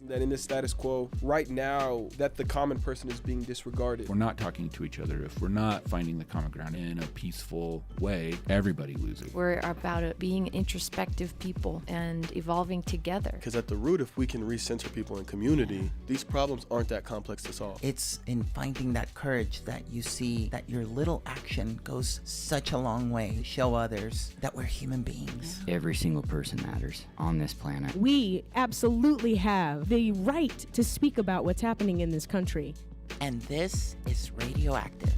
that in this status quo right now that the common person is being disregarded. We're not talking to each other. If we're not finding the common ground in a peaceful way, everybody loses. We're about it being introspective people and evolving together. Because at the root, if we can recenter people in community, these problems aren't that complex to solve. It's in finding that courage that you see that your little action goes such a long way to show others that we're human beings. Every single person matters on this planet. We absolutely have the right to speak about what's happening in this country. And this is RadioActive.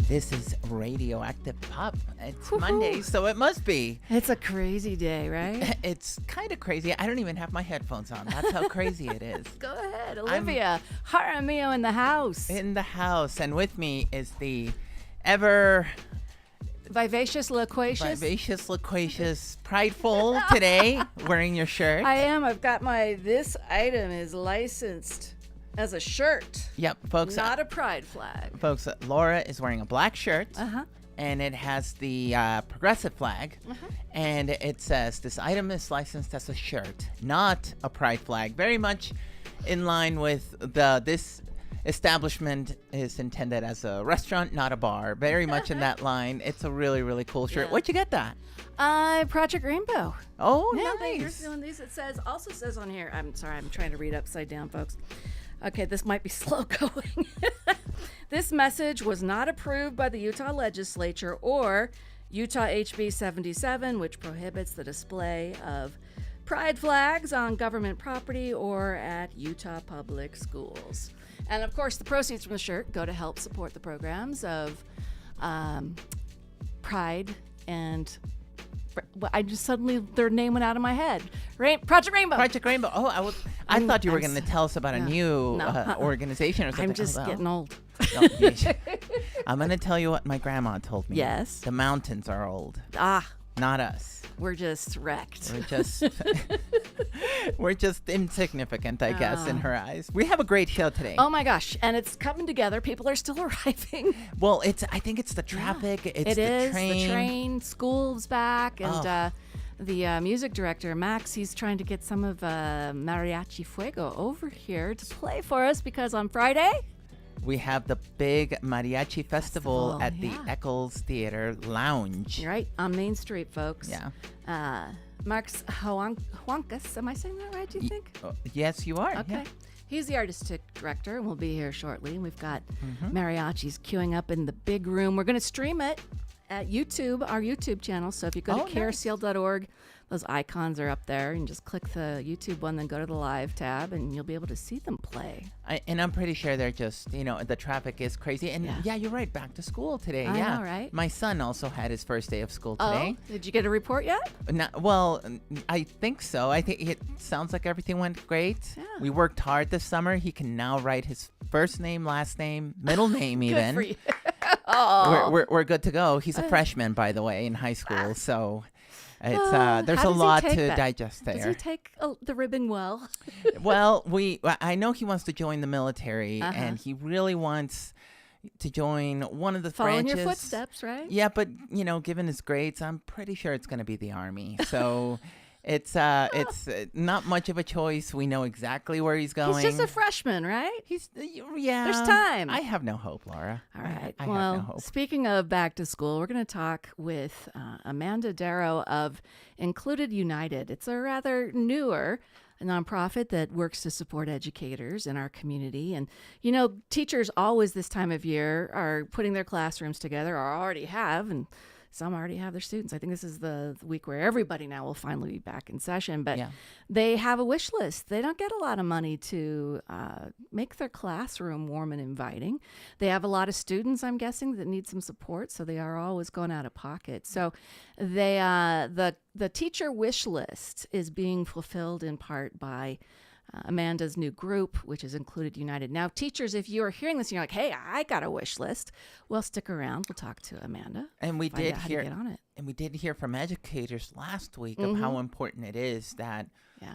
This is RadioActive Pop. It's Monday, so it must be. It's a crazy day, right? It's kind of crazy. I don't even have my headphones on. That's how crazy it is. Go ahead, Olivia. Jaramillo in the house. In the house. And with me is the ever... Vivacious, loquacious, prideful today, wearing your shirt. I am. I've got this item is licensed as a shirt. Yep, folks. Not a pride flag. Folks, Laura is wearing a black shirt. Uh-huh. And it has the progressive flag. Uh-huh. And it says, this item is licensed as a shirt, not a pride flag. Very much in line with this establishment is intended as a restaurant, not a bar. Very much in that line. It's a really, really cool shirt. Yeah. Where'd you get that? Project Rainbow. Oh, yeah, nice. You're doing these. It also says on here, I'm sorry, I'm trying to read upside down, folks. Okay, this might be slow going. This message was not approved by the Utah legislature or Utah HB 77, which prohibits the display of pride flags on government property or at Utah public schools. And of course, the proceeds from the shirt go to help support the programs of Pride and I just suddenly their name went out of my head. Project Rainbow. Project Rainbow. Oh, I thought you were going to tell us about a new organization or something. I'm just getting old. I'm going to tell you what my grandma told me. Yes. The mountains are old. Not us. We're just wrecked. We're just insignificant, I guess, in her eyes. We have a great show today. Oh my gosh. And it's coming together. People are still arriving. Well, I think it's the traffic. Yeah. It's the train. School's back. And the music director, Max, he's trying to get some of Mariachi Fuego over here to play for us because on Friday we have the big Mariachi Festival at the Eccles Theater Lounge. Right, on Main Street, folks. Yeah. Marx Huankas, am I saying that right, do you think? Yes, you are. Okay. Yeah. He's the artistic director, and we'll be here shortly. And we've got mariachis queuing up in the big room. We're going to stream it at YouTube, our YouTube channel. So if you go to KRCL.org, those icons are up there. And just click the YouTube one, then go to the live tab, and you'll be able to see them play. And I'm pretty sure they're just, the traffic is crazy. And yeah, you're right. Back to school today. I know, right? My son also had his first day of school today. Oh, did you get a report yet? Well, I think so. I think it sounds like everything went great. Yeah. We worked hard this summer. He can now write his first name, last name, middle name even. Good for you. We're good to go. He's a freshman, by the way, in high school. So it's there's a lot to digest there. Does he take the ribbing well? Well, I know he wants to join the military, and he really wants to join one of the Following branches. Your footsteps, right? Yeah, but given his grades, I'm pretty sure it's going to be the Army. So it's not much of a choice. We know exactly where he's going. He's just a freshman, right? There's time. I have no hope, Laura. All right. I have no hope. Speaking of back to school, we're going to talk with Amanda Darrow of Included United. It's a rather newer nonprofit that works to support educators in our community. And, teachers always this time of year are putting their classrooms together, or already have, and some already have their students. I think this is the week where everybody now will finally be back in session. But they have a wish list. They don't get a lot of money to make their classroom warm and inviting. They have a lot of students, I'm guessing, that need some support, so they are always going out of pocket. So they the teacher wish list is being fulfilled in part by Amanda's new group, which is Included United. Now, teachers, if you are hearing this and you're like, hey, I got a wish list, well, stick around. We'll talk to Amanda. And we did hear get on it. And we did hear from educators last week of how important it is that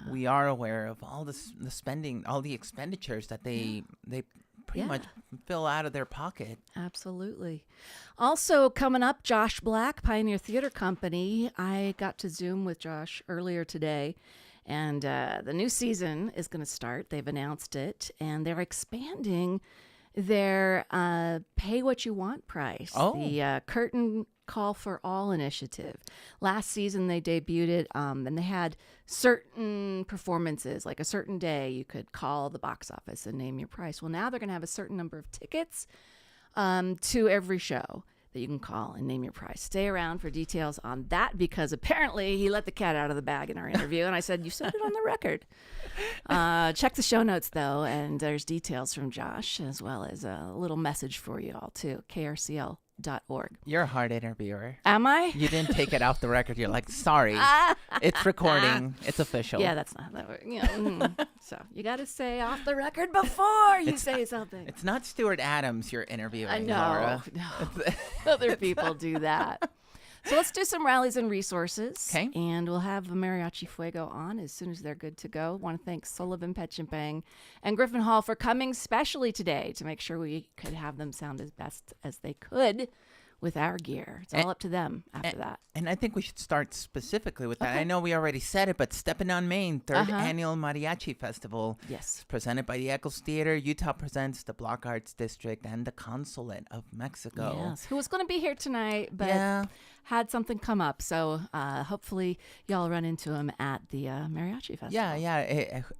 we are aware of all the spending, all the expenditures that they pretty much fill out of their pocket. Absolutely. Also coming up, Josh Black, Pioneer Theater Company. I got to Zoom with Josh earlier today, and the new season is going to start. They've announced it, and they're expanding their pay what you want price. The Curtain Call for All initiative. Last season they debuted it, and they had certain performances, like a certain day you could call the box office and name your price. Well, now they're going to have a certain number of tickets to every show that you can call and name your price. Stay around for details on that, because apparently he let the cat out of the bag in our interview, and I said, you said it on the record. Check the show notes, though, and there's details from Josh, as well as a little message for you all, too, KRCL.org. You're a hard interviewer. Am I? You didn't take it off the record. You're like, sorry, it's recording. It's official. Yeah, that's not that way. You know, so you got to say off the record before you say something. It's not Stuart Adams you're interviewing, I know. Laura. No. Other people do that. So let's do some rallies and resources. Okay. And we'll have Mariachi Fuego on as soon as they're good to go. Want to thank Sullivan Petchampang and Griffin Hall for coming specially today to make sure we could have them sound as best as they could with our gear. It's all up to them after that. And I think we should start specifically with that. I know we already said it, but Steppin' on Main, third annual Mariachi Festival. Yes. Presented by the Eccles Theater. Utah presents the Block Arts District and the Consulate of Mexico. Yes. Who was going to be here tonight, but had something come up. So hopefully y'all run into him at the Mariachi Festival. Yeah.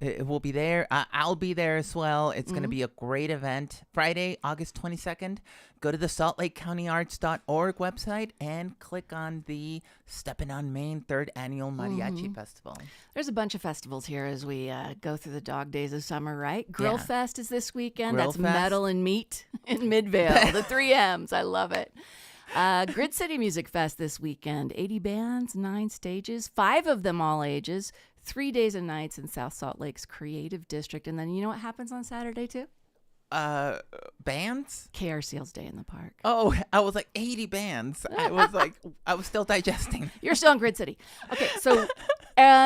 It will be there. I'll be there as well. It's going to be a great event. Friday, August 22nd. Go to the SaltLakeCountyArts.org website and click on the Steppin' on Main third annual Mariachi Festival. There's a bunch of festivals here as we go through the dog days of summer, right? Grill Fest is this weekend. Grill That's Fest. metal and meat in Midvale. The 3 M's. I love it. Grid City Music Fest this weekend. 80 bands, 9 stages, 5 of them all ages, 3 days and nights in South Salt Lake's Creative District. And then you know what happens on Saturday too? Bands? KRCL's Day in the Park. Oh, I was like 80 bands. I was still digesting. You're still in Grid City. Okay, so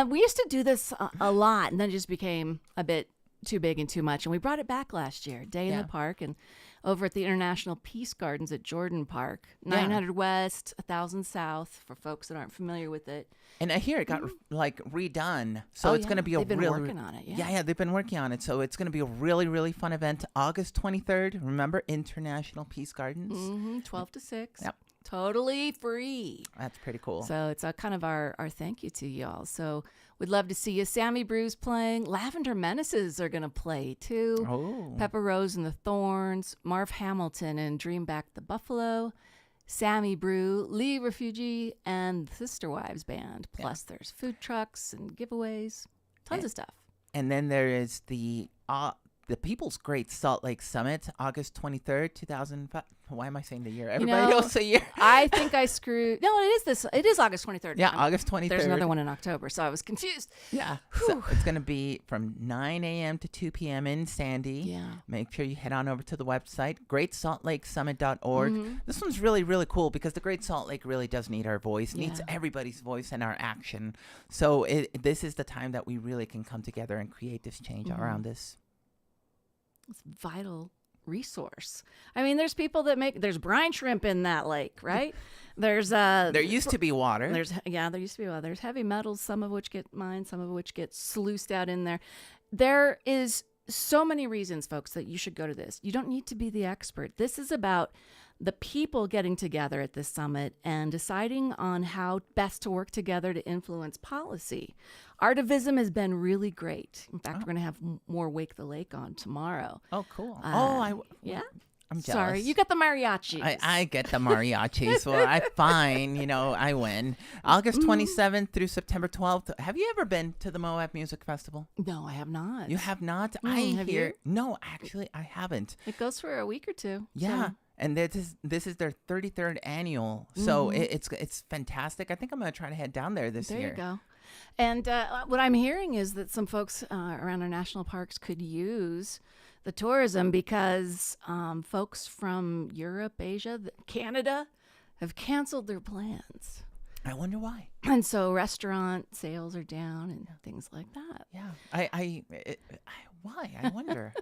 we used to do this a lot, and then it just became a bit too big and too much. And we brought it back last year, Day in the Park, and over at the International Peace Gardens at Jordan Park, 900 West, 1000 South, for folks that aren't familiar with it. And I hear it got like redone, so it's going to be They've been working on it. Yeah, they've been working on it, so it's going to be a really, really fun event. August 23rd. Remember, International Peace Gardens. 12 to 6. Yep. Totally free. That's pretty cool. So it's a kind of our thank you to y'all. So we'd love to see you. Sammy Brew's playing. Lavender Menaces are going to play too. Oh. Pepper Rose and the Thorns, Marv Hamilton and Dreamback the Buffalo, Sammy Brew, Lee Refugee, and the Sister Wives Band. Plus there's food trucks and giveaways. Tons of stuff. And then there is the People's Great Salt Lake Summit, August 23rd, 2005. Why am I saying the year? Everybody knows the year. I think I screwed. No, it is August 23rd. Yeah, August 23rd. There's another one in October, so I was confused. Yeah. So it's going to be from 9 a.m. to 2 p.m. in Sandy. Yeah. Make sure you head on over to the website, GreatSaltLakeSummit.org. This one's really, really cool because the Great Salt Lake really does need our voice, needs everybody's voice and our action. So this is the time that we really can come together and create this change around this. It's vital resource. I mean, there's people that there's brine shrimp in that lake, right? There's there used to be water. There used to be water. There's heavy metals, some of which get mined, some of which get sluiced out in there. There is so many reasons, folks, that you should go to this. You don't need to be the expert. This is about the people getting together at this summit and deciding on how best to work together to influence policy. Artivism has been really great. In fact, we're going to have more Wake the Lake on tomorrow. Oh, cool. Yeah? I'm jealous. Sorry, you got the mariachis. I get the mariachis. Well, I win. August 27th through September 12th. Have you ever been to the Moab Music Festival? No, I have not. You have not? Have you? No, actually, I haven't. It goes for a week or two. Yeah. So. And this is their 33rd annual. So it's fantastic. I think I'm going to try to head down there this year. There you go. And what I'm hearing is that some folks around our national parks could use the tourism because folks from Europe, Asia, Canada have canceled their plans. I wonder why. And so restaurant sales are down and things like that. Yeah. Why? I wonder.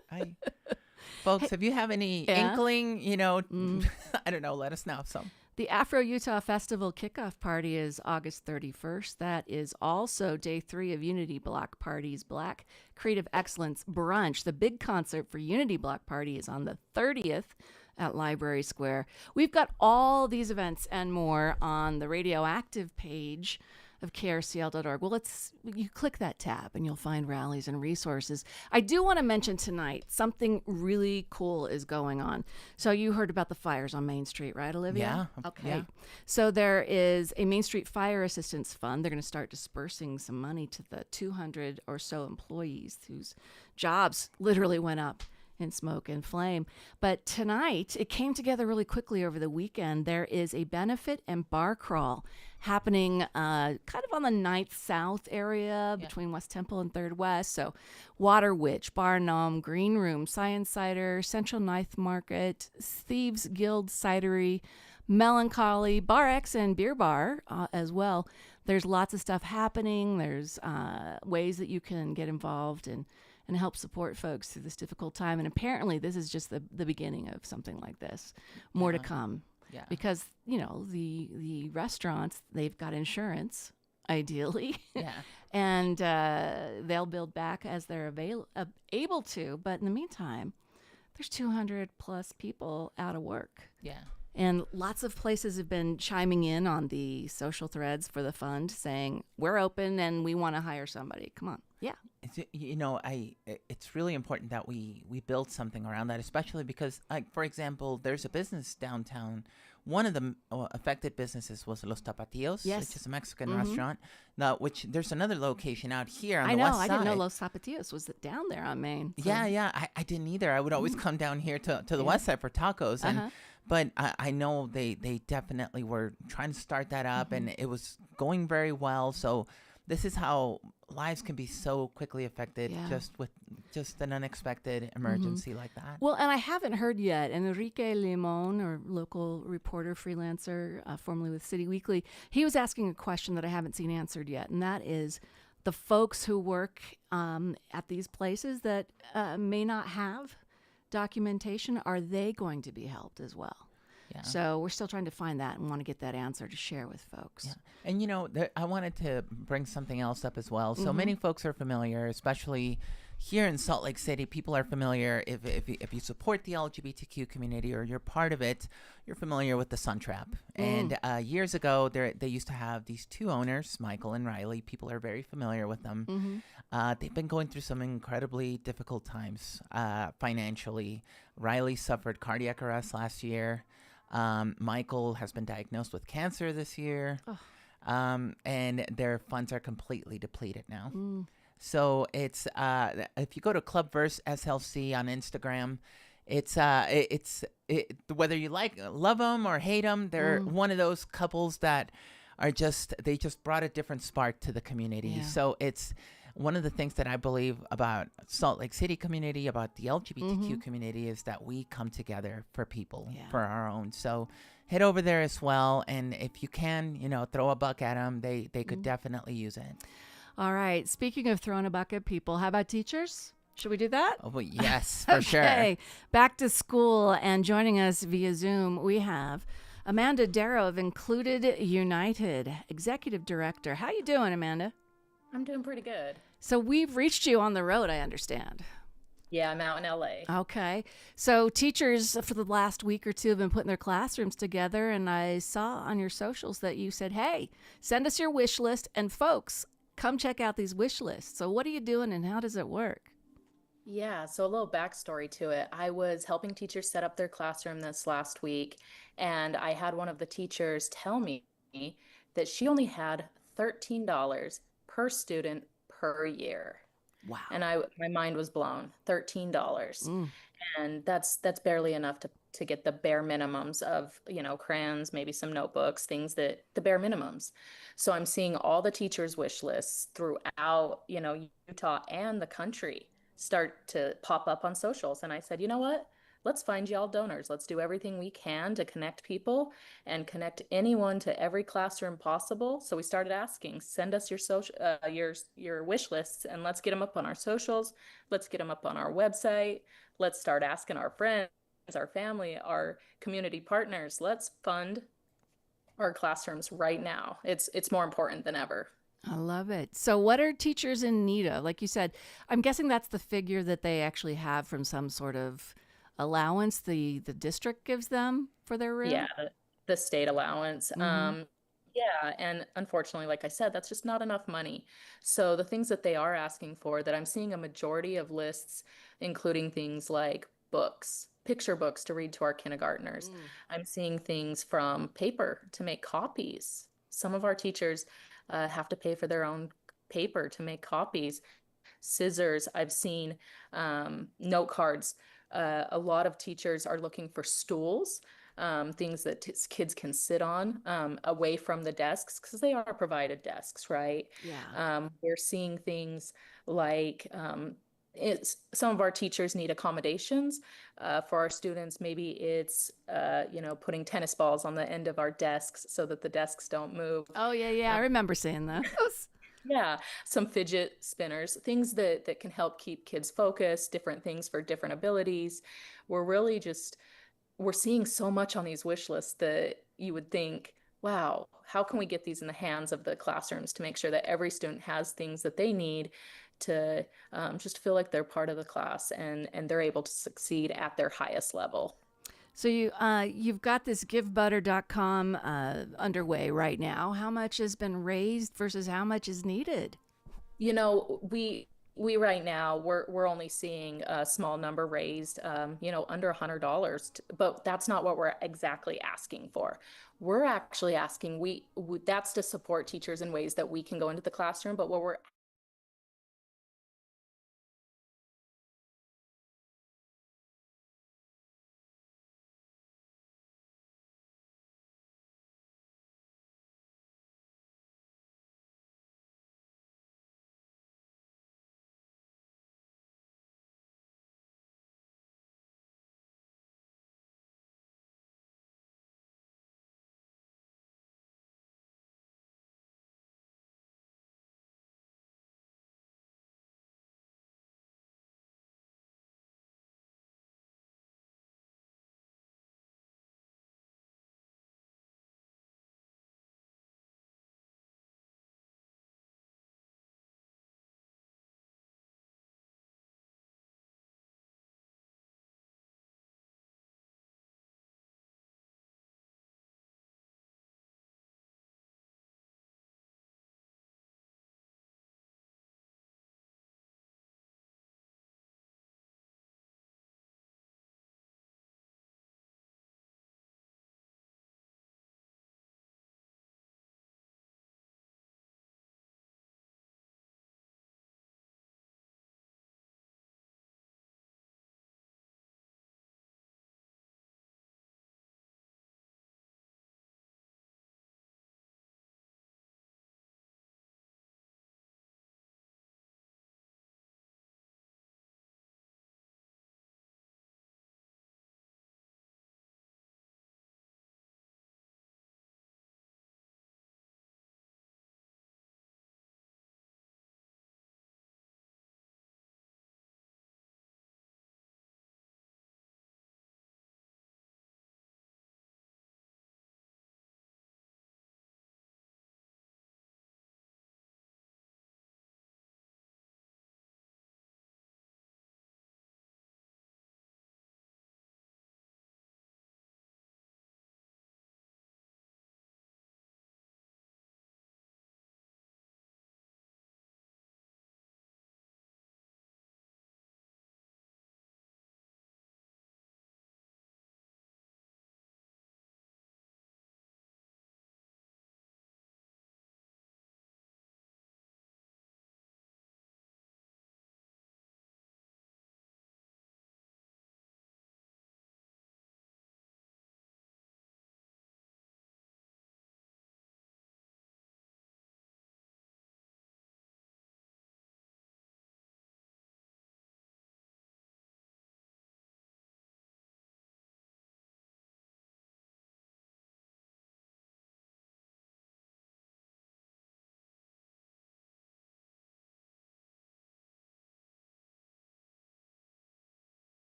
Folks, if you have any Yeah. inkling, I don't know, let us know. So The Afro-Utah Festival kickoff party is August 31st. That is also day 3 of Unity Block Party's Black Creative Excellence Brunch. The big concert for Unity Block Party is on the 30th at Library Square. We've got all these events and more on the RadioActive page of krcl.org. Well, you click that tab and you'll find rallies and resources. I do want to mention tonight something really cool is going on. So you heard about the fires on Main Street, right, Olivia? Yeah. Okay. Yeah. So there is a Main Street Fire Assistance Fund. They're going to start dispersing some money to the 200 or so employees whose jobs literally went up in smoke and flame. But tonight, it came together really quickly over the weekend. There is a benefit and bar crawl happening kind of on the 9th South area between West Temple and 3rd West. So Water Witch, Bar Gnome, Green Room, Science Cider, Central Ninth Market, Thieves Guild Cidery, Melancholy, Bar X, and Beer Bar as well. There's lots of stuff happening. There's ways that you can get involved and help support folks through this difficult time. And apparently this is just the beginning of something like this. More to come. Yeah. Because, the restaurants, they've got insurance, ideally. Yeah. And they'll build back as they're able to. But in the meantime, there's 200 plus people out of work. Yeah. And lots of places have been chiming in on the social threads for the fund saying, we're open and we want to hire somebody. Come on. Yeah. It's really important that we build something around that, especially because, like, for example, there's a business downtown. One of the affected businesses was Los Tapatíos, Yes. which is a Mexican restaurant. Now, which there's another location out here on I the know. west I side. didn't know Los Zapatillos was down there on Main. So. Yeah. I didn't either. I would always come down here to the west side for tacos, and but I know they definitely were trying to start that up, and it was going very well. So this is how lives can be so quickly affected just with an unexpected emergency like that. Well, and I haven't heard yet. Enrique Limon, or local reporter, freelancer, formerly with City Weekly, he was asking a question that I haven't seen answered yet, and that is the folks who work at these places that may not have documentation, are they going to be helped as well? Yeah. So we're still trying to find that and want to get that answer to share with folks. Yeah. And, I wanted to bring something else up as well. So many folks are familiar, especially here in Salt Lake City. People are familiar, if you support the LGBTQ community or you're part of it, you're familiar with the Sun Trap. And years ago, they used to have these two owners, Michael and Riley. People are very familiar with them. They've been going through some incredibly difficult times financially. Riley suffered cardiac arrest last year. Michael has been diagnosed with cancer this year, and their funds are completely depleted now. So it's if you go to Clubverse SLC on Instagram, it's whether you love them or hate them, they're one of those couples that are they just brought a different spark to the community. Yeah. So it's one of the things that I believe about Salt Lake City community, about the LGBTQ community, is that we come together for people, for our own. So head over there as well. And if you can, throw a buck at them, they could definitely use it. All right. Speaking of throwing a buck at people, how about teachers? Should we do that? Oh, well, yes, for sure. Okay. Back to school, and joining us via Zoom, we have Amanda Darrow of Included United, Executive Director. How you doing, Amanda? I'm doing pretty good. So we've reached you on the road, I understand. Yeah, I'm out in LA. Okay. So teachers for the last week or two have been putting their classrooms together, and I saw on your socials that you said, hey, send us your wish list, and folks, come check out these wish lists. So what are you doing and how does it work? Yeah, so a little backstory to it. I was helping teachers set up their classroom this last week, and I had one of the teachers tell me that she only had $13 per student per year. Wow. And my mind was blown. $13. And that's barely enough to get the bare minimums of, crayons, maybe some notebooks, things the bare minimums. So I'm seeing all the teachers' wish lists throughout, Utah and the country start to pop up on socials. And I said, you know what? let's find y'all donors. Let's do everything we can to connect people and connect anyone to every classroom possible. So we started asking, send us your your wish lists, and let's get them up on our socials. Let's get them up on our website. Let's start asking our friends, our family, our community partners. Let's fund our classrooms right now. It's more important than ever. I love it. So what are teachers in need of? Like you said, I'm guessing that's the figure that they actually have from some sort of allowance the district gives them for their room? Yeah, the state allowance. Mm-hmm. Yeah, and unfortunately, like I said, that's just not enough money. So the things that they are asking for, that I'm seeing a majority of lists, including things like books, picture books to read to our kindergartners. I'm seeing things from paper to make copies. Some of our teachers have to pay for their own paper to make copies. Scissors, I've seen note cards. A lot of teachers are looking for stools, things that kids can sit on away from the desks because they are provided desks, right? Yeah. We're seeing things like some of our teachers need accommodations for our students. Maybe it's putting tennis balls on the end of our desks so that the desks don't move. Oh, yeah. I remember seeing those. Yeah, some fidget spinners, things that can help keep kids focused, different things for different abilities. We're really just we're seeing so much on these wish lists that you would think, wow, how can we get these in the hands of the classrooms to make sure that every student has things that they need to just feel like they're part of the class and they're able to succeed at their highest level. So you've got this givebutter.com underway right now. How much has been raised versus how much is needed? You know, we right now we're only seeing a small number raised, under $100, but that's not what we're exactly asking for. We're actually asking that's to support teachers in ways that we can go into the classroom, but what we're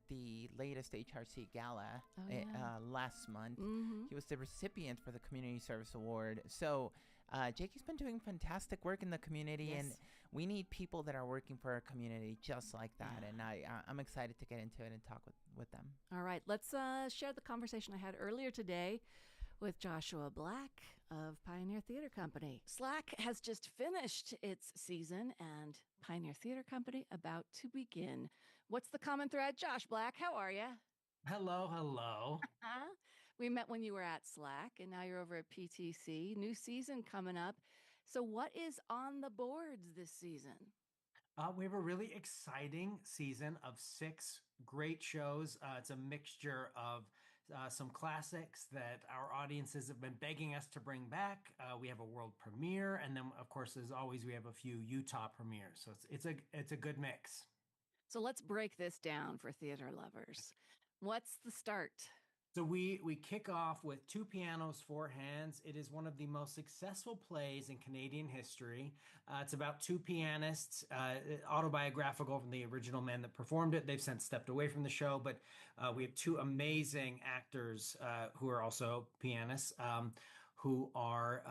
at the latest HRC gala last month. Mm-hmm. He was the recipient for the Community Service Award. So Jakey's been doing fantastic work in the community, Yes. and we need people that are working for our community just like that. Yeah. And I'm excited to get into it and talk with them. All right, let's share the conversation I had earlier today with Joshua Black of Pioneer Theater Company. Slack has just finished its season, and Pioneer Theater Company about to begin. What's the common thread? Josh Black, how are you? Hello. We met when you were at Slack, and now you're over at PTC. New season coming up. So what is on the boards this season? We have a really exciting season of 6 great shows. It's a mixture of some classics that our audiences have been begging us to bring back. We have a world premiere, and then, of course, as always, we have a few Utah premieres. So it's a good mix. So let's break this down for theater lovers. What's the start? So we kick off with 2 pianos, 4 hands. It is one of the most successful plays in Canadian history. It's about 2 pianists, autobiographical from the original men that performed it. They've since stepped away from the show, but we have 2 amazing actors who are also pianists who are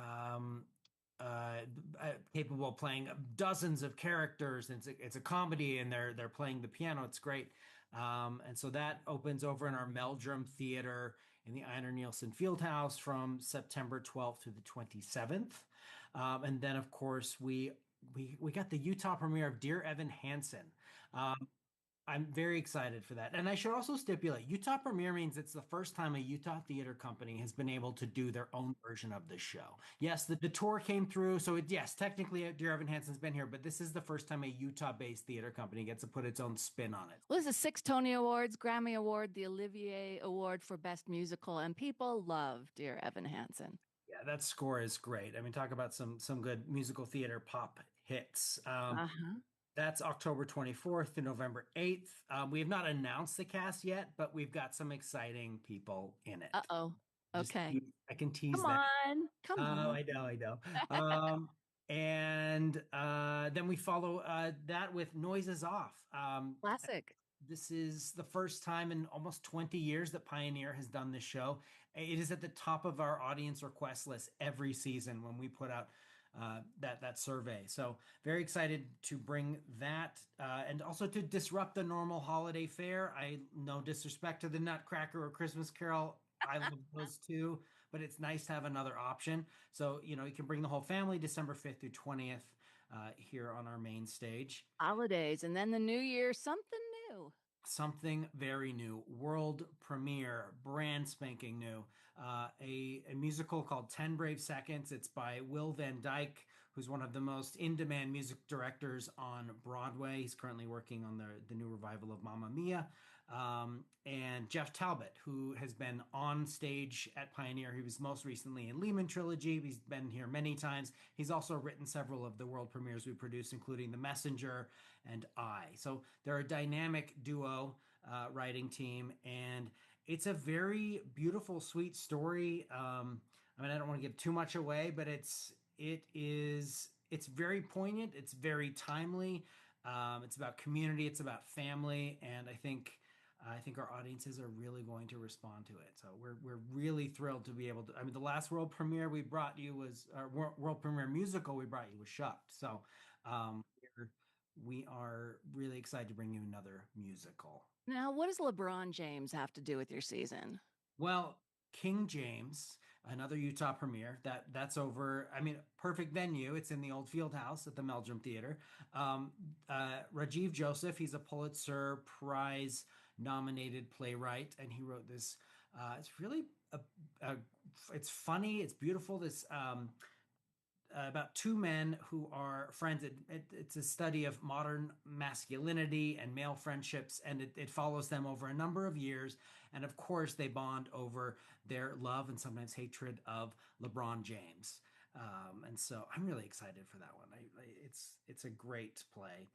capable of playing dozens of characters. It's a comedy, and they're playing the piano. It's great. And so that opens over in our Meldrum Theater in the Einar Nielsen Fieldhouse from September 12th to the 27th. And then, of course, we got the Utah premiere of Dear Evan Hansen. I'm very excited for that. And I should also stipulate, Utah premiere means it's the first time a Utah theater company has been able to do their own version of the show. Yes, the tour came through, so yes, technically Dear Evan Hansen's been here, but this is the first time a Utah-based theater company gets to put its own spin on it. Well, this is 6 Tony Awards, Grammy Award, the Olivier Award for Best Musical, and people love Dear Evan Hansen. Yeah, that score is great. I mean, talk about some good musical theater pop hits. That's October 24th to November 8th. We have not announced the cast yet, but we've got some exciting people in it. Uh-oh. Okay. I can tease Come that. on. Come on. I know. And then we follow that with Noises Off. Classic. This is the first time in almost 20 years that Pioneer has done this show. It is at the top of our audience request list every season when we put out that survey. So very excited to bring that and also to disrupt the normal holiday fare. No disrespect to the Nutcracker or Christmas Carol. I love those too, but it's nice to have another option. So, you can bring the whole family December 5th through 20th here on our main stage. Holidays, and then the new year, something new. Something very new, world premiere, brand spanking new, a musical called 10 Brave Seconds. It's by Will Van Dyke, who's one of the most in-demand music directors on Broadway. He's currently working on the new revival of Mamma Mia. And Jeff Talbot, who has been on stage at Pioneer. He was most recently in Lehman Trilogy. He's been here many times. He's also written several of the world premieres we produced, including The Messenger and I. So they're a dynamic duo writing team, and it's a very beautiful, sweet story. I don't want to give too much away, but it's very poignant. It's very timely. It's about community. It's about family, and I think our audiences are really going to respond to it. So we're really thrilled to be able to. I mean, the last world premiere we brought you was our world premiere musical we brought you was Shucked. So we are really excited to bring you another musical. Now, what does LeBron James have to do with your season? Well, King James, another Utah premiere. That's over. I mean, perfect venue. It's in the old field house at the Meldrum Theater. Rajiv Joseph, he's a Pulitzer Prize nominated playwright, and he wrote this. It's really it's funny. It's beautiful. This about 2 men who are friends. It's a study of modern masculinity and male friendships, and it follows them over a number of years. And of course, they bond over their love and sometimes hatred of LeBron James. And so I'm really excited for that one. It's a great play.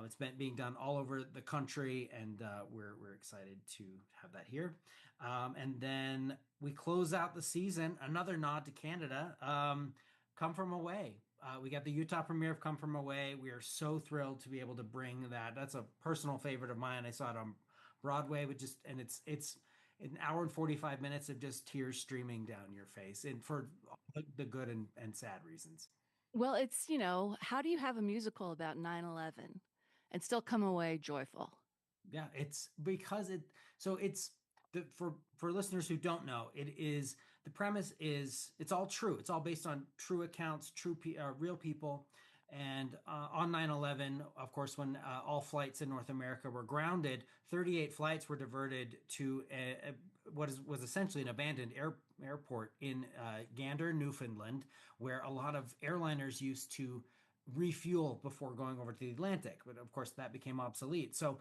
It's been being done all over the country, and we're excited to have that here. And then we close out the season, another nod to Canada. Come From Away. We got the Utah premiere of Come From Away. We are so thrilled to be able to bring that. That's a personal favorite of mine. I saw it on Broadway would just, and it's an hour and 45 minutes of just tears streaming down your face, and for all the good and sad reasons. Well, it's, how do you have a musical about 9/11 and still come away joyful? Yeah, it's because it's for listeners who don't know, the premise is it's all true. It's all based on true accounts, real people. And on 9/11, of course, when all flights in North America were grounded, 38 flights were diverted to what was essentially an abandoned airport in Gander, Newfoundland, where a lot of airliners used to refuel before going over to the Atlantic. But of course, that became obsolete. So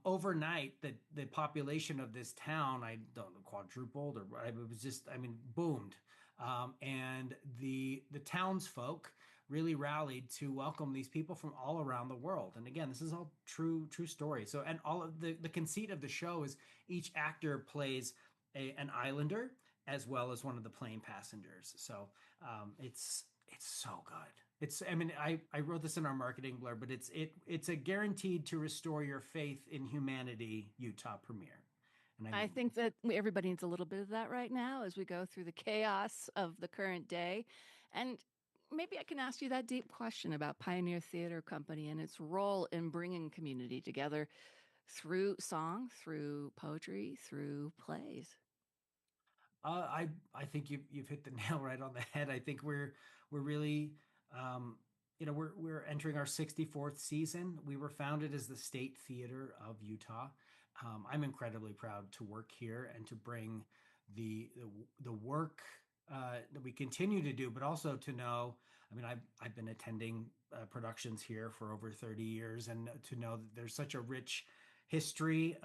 overnight, the population of this town, I don't know, quadrupled, or it was just, boomed. And the townsfolk really rallied to welcome these people from all around the world. And again, this is all true story. So, and all of the conceit of the show is each actor plays an islander as well as one of the plane passengers. So it's so good. I wrote this in our marketing blurb, but it's a guaranteed to restore your faith in humanity Utah premiere. And I think that everybody needs a little bit of that right now as we go through the chaos of the current day. And maybe I can ask you that deep question about Pioneer Theater Company and its role in bringing community together through song, through poetry, through plays. I think you've hit the nail right on the head. I think we're really we're entering our 64th season. We were founded as the State Theater of Utah. I'm incredibly proud to work here and to bring the work that we continue to do, but also to know. I've been attending productions here for over 30 years, and to know that there's such a rich history,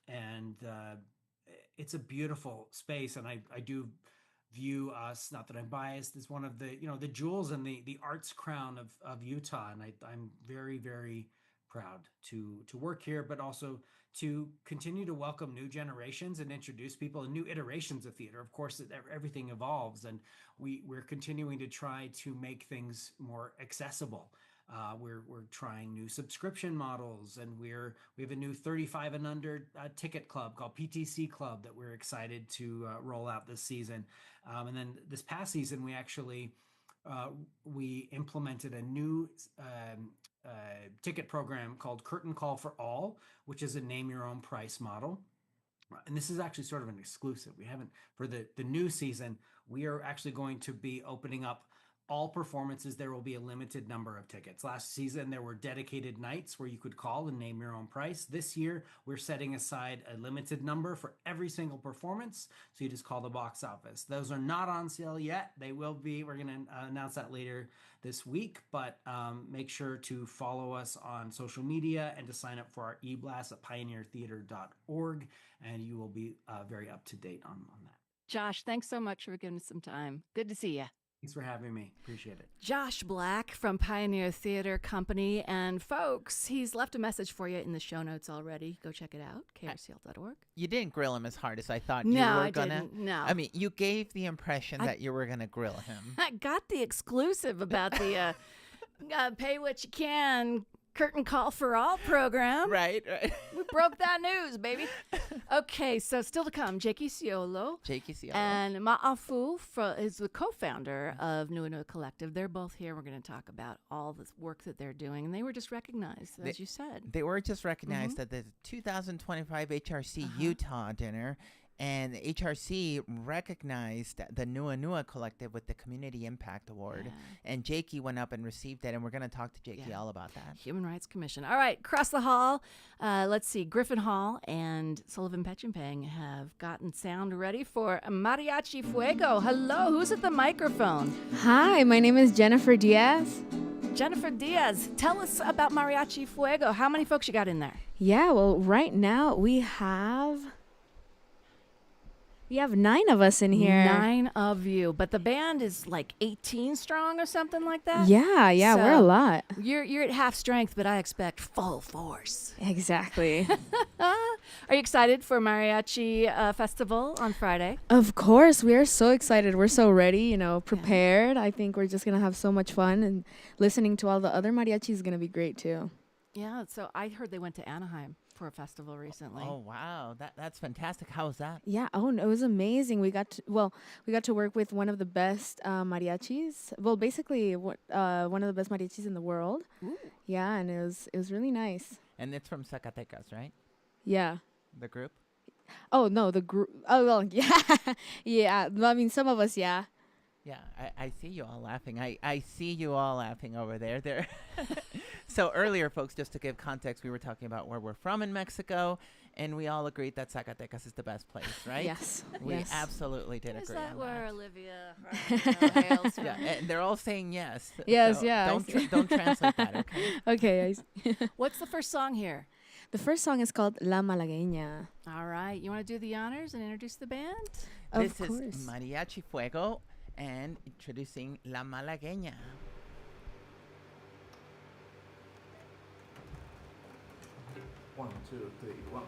and it's a beautiful space. And I do view us, not that I'm biased, as one of the the jewels in the arts crown of Utah, and I'm very, very proud to work here, but also to continue to welcome new generations and introduce people and new iterations of theater. Of course, everything evolves, and we're continuing to try to make things more accessible. We're trying new subscription models, and we have a new 35 and under ticket club called PTC Club that we're excited to roll out this season. And then this past season, we actually we implemented a new ticket program called Curtain Call for All, which is a name your own price model. And this is actually sort of an exclusive. We haven't, for the new season, we are actually going to be opening up all performances. There will be a limited number of tickets. Last season, there were dedicated nights where you could call and name your own price. This year, we're setting aside a limited number for every single performance. So you just call the box office. Those are not on sale yet. They will be. We're going to announce that later this week, but make sure to follow us on social media and to sign up for our e-blast at pioneertheater.org, and you will be very up to date on that. Josh, thanks so much for giving us some time. Good to see you. Thanks for having me. Appreciate it. Josh Black from Pioneer Theater Company. And folks, he's left a message for you in the show notes already. Go check it out, krcl.org. You didn't grill him as hard as I thought No, you were I going to. didn't. No. You gave the impression that you were going to grill him. I got the exclusive about the pay what you can Curtain Call for All program. Right. We broke that news, baby. Okay, so still to come, Jakey Ciolo. And Ma'afu is the co-founder of Nuanua Collective. They're both here. We're going to talk about all the work that they're doing. And they were just recognized, as you said. They were just recognized at the 2025 HRC Utah dinner. And HRC recognized the Nuanua Collective with the Community Impact Award. Yeah. And Jakey went up and received it, and we're going to talk to Jakey all about that. Human Rights Commission. All right, across the hall, let's see, Griffin Hall and Sullivan Petchenpang have gotten sound ready for Mariachi Fuego. Hello, who's at the microphone? Hi, my name is Jennifer Diaz. Jennifer Diaz, tell us about Mariachi Fuego. How many folks you got in there? Yeah, well, right now we have 9 of us in here. 9 of you. But the band is like 18 strong or something like that? Yeah, so we're a lot. You're at half strength, but I expect full force. Exactly. Are you excited for Mariachi Festival on Friday? Of course. We are so excited. We're so ready, prepared. I think we're just going to have so much fun, and listening to all the other mariachis is going to be great too. Yeah, so I heard they went to Anaheim for a festival recently. Oh wow, that's fantastic. How was that? Yeah. Oh, no, it was amazing. We got to work with one of the best mariachis. Well, basically, one of the best mariachis in the world. Ooh. Yeah, and it was really nice. And it's from Zacatecas, right? Yeah. The group. Oh no, the group. Oh well, yeah, yeah. I mean, some of us, yeah. Yeah, I see you all laughing. I see you all laughing over there. There. So earlier, folks, just to give context, we were talking about where we're from in Mexico, and we all agreed that Zacatecas is the best place, right? Yes. We yes. Is absolutely did agree that on where that. Olivia hails from? Yeah, and they're all saying yes. Yes, so yeah, I Don't see. don't translate that, okay? Okay. What's the first song here? The first song is called La Malagueña. All right. You want to do the honors and introduce the band? This Of course. is Mariachi Fuego and introducing La Malagueña. One, two, three, one.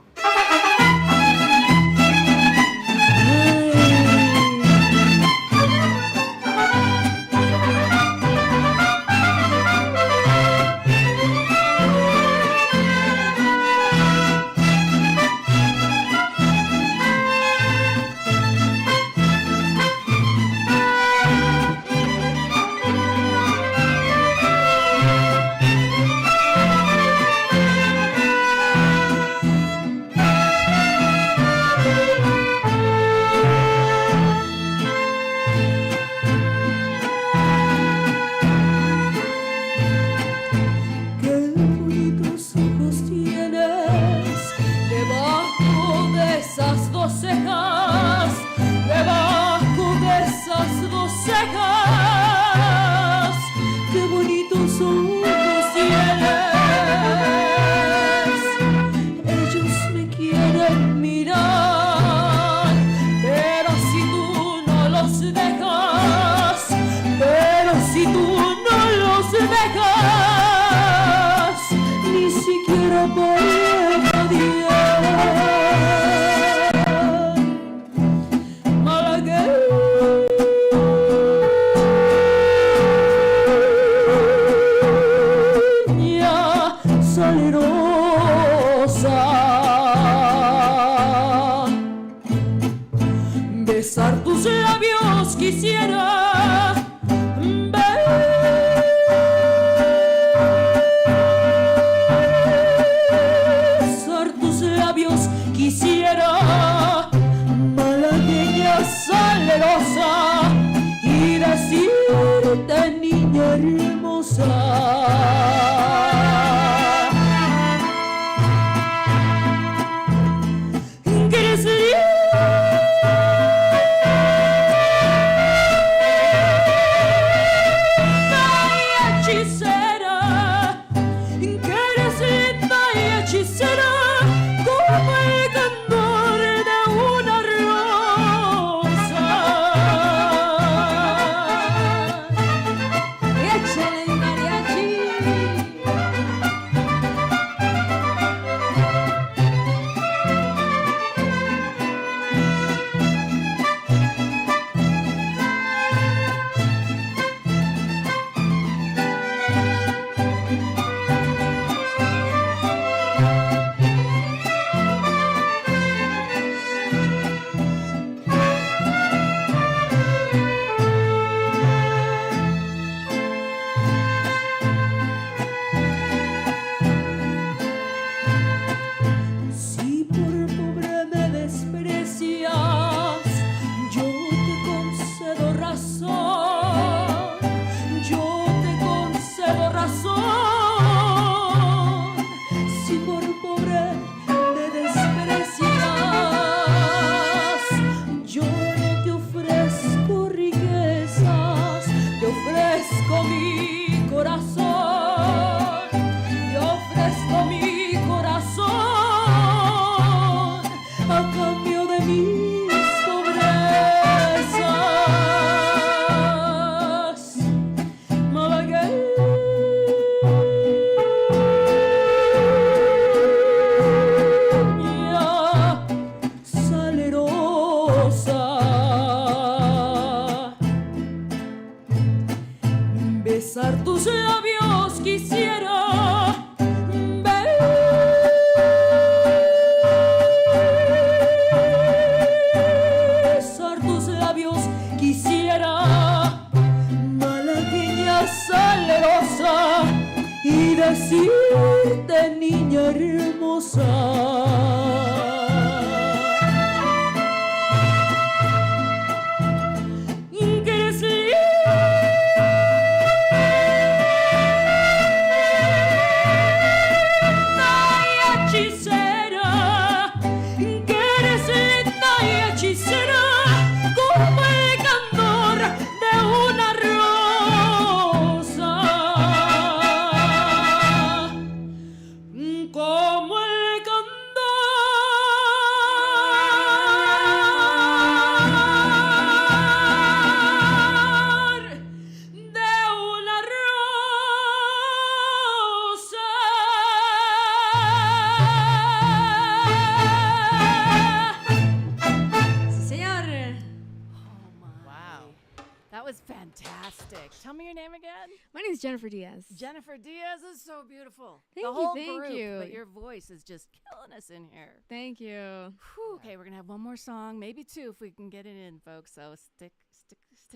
Fantastic. Tell me your name again. My name is Jennifer Diaz. Jennifer Diaz is so beautiful. Thank the you, whole thank group, you. But your voice is just killing us in here. Thank you. Whew, okay, we're gonna have one more song, maybe two if we can get it in, folks. So stick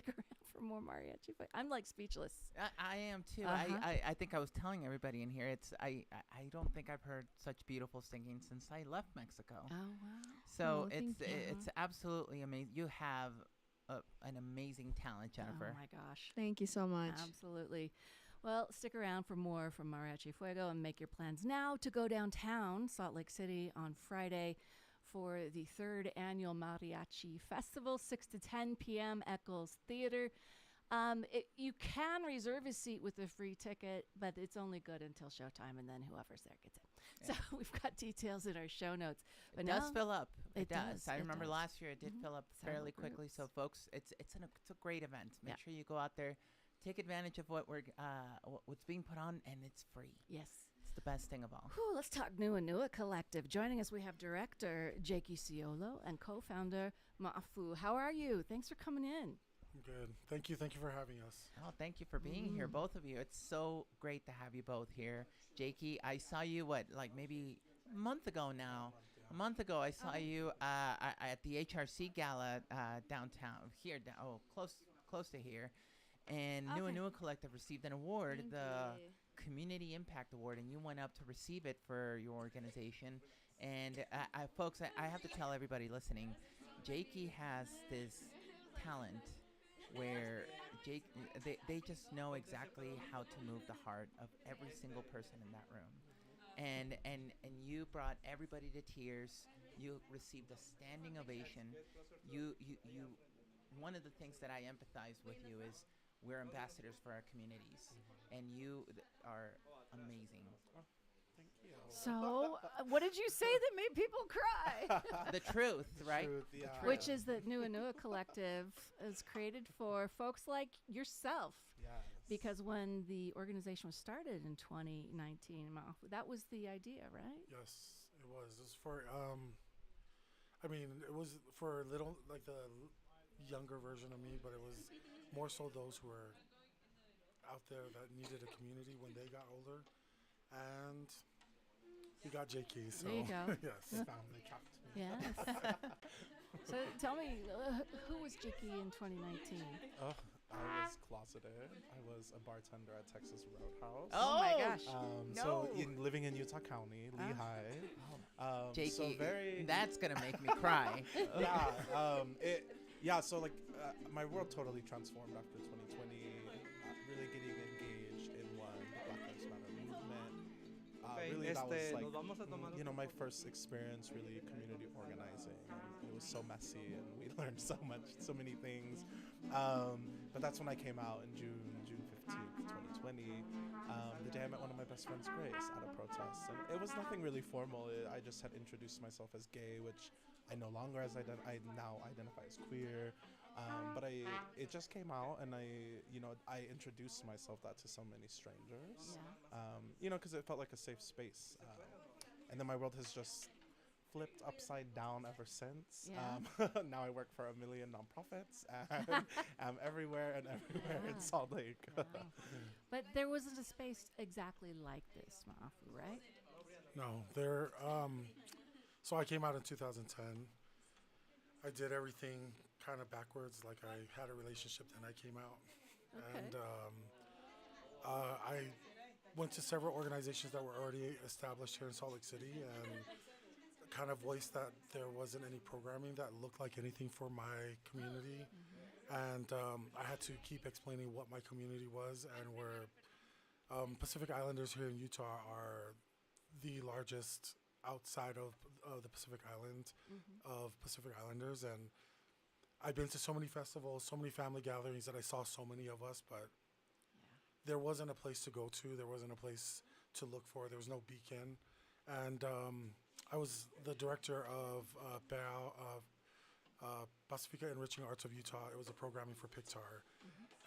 around for more mariachi. I'm like speechless. I am too. Uh-huh. I think I was telling everybody in here. I don't think I've heard such beautiful singing since I left Mexico. Oh wow! So thank you. it's absolutely amazing. You have an amazing talent, Jennifer. Oh my gosh! Thank you so much. Absolutely. Well, stick around for more from Mariachi Fuego and make your plans now to go downtown Salt Lake City on Friday for the 3rd annual Mariachi Festival, 6 to 10 p.m. Eccles Theater. You can reserve a seat with a free ticket, but it's only good until showtime, and then whoever's there gets it. Yeah. So we've got details in our show notes. But It now, does fill up. It does. I It remember does. last year it did fill up Several fairly quickly. groups. So, folks, it's a great event. Make Yeah. sure you go out there, take advantage of what's being put on, and it's free. Yes. It's the best thing of all. Whew, let's talk Nua Collective. Joining us, we have director Jakey Ciolo and co-founder Ma'afu. How are you? Thanks for coming in. Good. Thank you. Thank you for having us. Oh, thank you for being here, both of you. It's so great to have you both here. Jakey, I saw you, maybe a month ago now. A month ago, I saw you at the HRC Gala downtown, close to here. And Nua Collective received an award, the Community Impact Award, and you went up to receive it for your organization. And folks, I have to tell everybody listening, Jakey has this talent where they just know exactly how to move the heart of every single person in that room. And you brought everybody to tears. You received a standing ovation. You one of the things that I empathize with you is we're ambassadors for our communities, and you are amazing. Thank you. So, what did you say that made people cry? The truth, right? Which is that Nua Collective is created for folks like yourself. Yes. Because when the organization was started in 2019, that was the idea, right? Yes, it was. It was for, it was for the younger version of me, but it was more so those who were out there that needed a community when they got older. And we got JK, so There you go. yes. Family trapped me. Yes. So tell me, who was Jakey in 2019? I was closeted. I was a bartender at Texas Roadhouse. Oh my gosh. So living in Utah County, Lehigh. Jakey, that's going to make me cry. My world totally transformed after 2020. Really getting engaged in the Black Lives Matter movement. Really, that was my first experience really community organizing. It was so messy, and we learned so many things. But that's when I came out in June 15th, 2020. The day I met one of my best friends, Grace, at a protest. And it was nothing really formal. I just had introduced myself as gay, which I no longer I now identify as queer. But it just came out, and I introduced myself to so many strangers. Because it felt like a safe space. And then my world has just flipped upside down ever since. Now I work for 1 million nonprofits, and I'm everywhere in Salt Lake. But there wasn't a space exactly like this, Ma'afu, right? No, so I came out in 2010. I did everything kind of backwards. Like I had a relationship, then I came out. Okay. And I went to several organizations that were already established here in Salt Lake City and kind of voiced that there wasn't any programming that looked like anything for my community. And I had to keep explaining what my community was, and where Pacific Islanders here in Utah are the largest outside of the Pacific Island of Pacific Islanders. And I've been to so many festivals, so many family gatherings that I saw so many of us, but there wasn't a place to go to. There wasn't a place to look for. There was no beacon. And I was the director of Pacifica Enriching Arts of Utah. It was a programming for Pictar.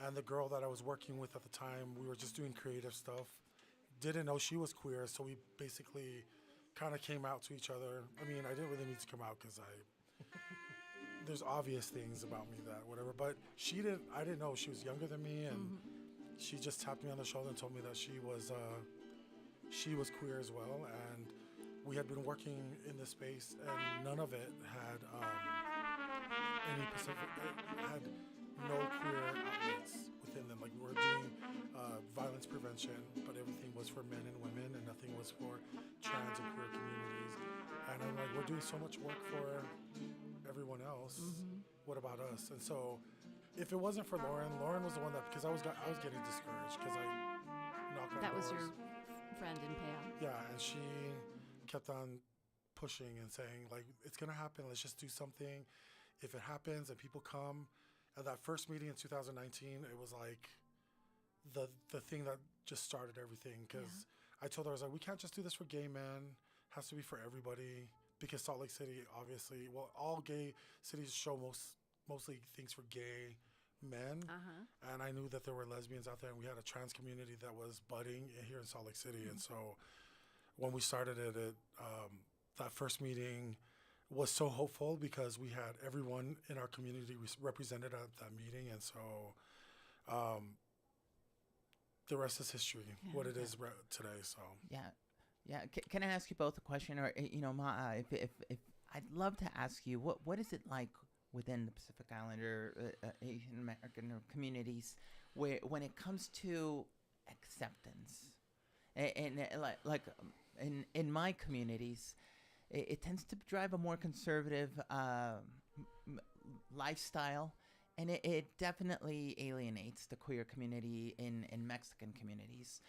And the girl that I was working with at the time, we were just doing creative stuff. Didn't know she was queer, so we basically kind of came out to each other. I mean, I didn't really need to come out because there's obvious things about me that whatever, but I didn't know. She was younger than me, and she just tapped me on the shoulder and told me that she was queer as well, and we had been working in this space, and none of it had had no queer outlets within them. Like, we were doing violence prevention, but everything was for men and women, and nothing was for trans and queer communities. And I'm like, we're doing so much work for everyone else. What about us? And so, if it wasn't for Lauren was the one that, because I was getting discouraged because I knocked on That doors. was your friend in Pam. Yeah, and she kept on pushing and saying, like, it's gonna happen. Let's just do something. If it happens and people come, at that first meeting in 2019, it was like the thing that just started everything. Because I told her, I was like, we can't just do this for gay men. It has to be for everybody. Because Salt Lake City, obviously, well, all gay cities show mostly things for gay men. And I knew that there were lesbians out there, and we had a trans community that was budding here in Salt Lake City. And so when we started it, that first meeting was so hopeful because we had everyone in our community represented at that meeting. And so the rest is history, what it is today. So Yeah. Can I ask you both a question? Or, Ma, if I'd love to ask you, what is it like within the Pacific Islander Asian American communities when it comes to acceptance? And like in my communities, it tends to drive a more conservative lifestyle, and it definitely alienates the queer community in Mexican communities.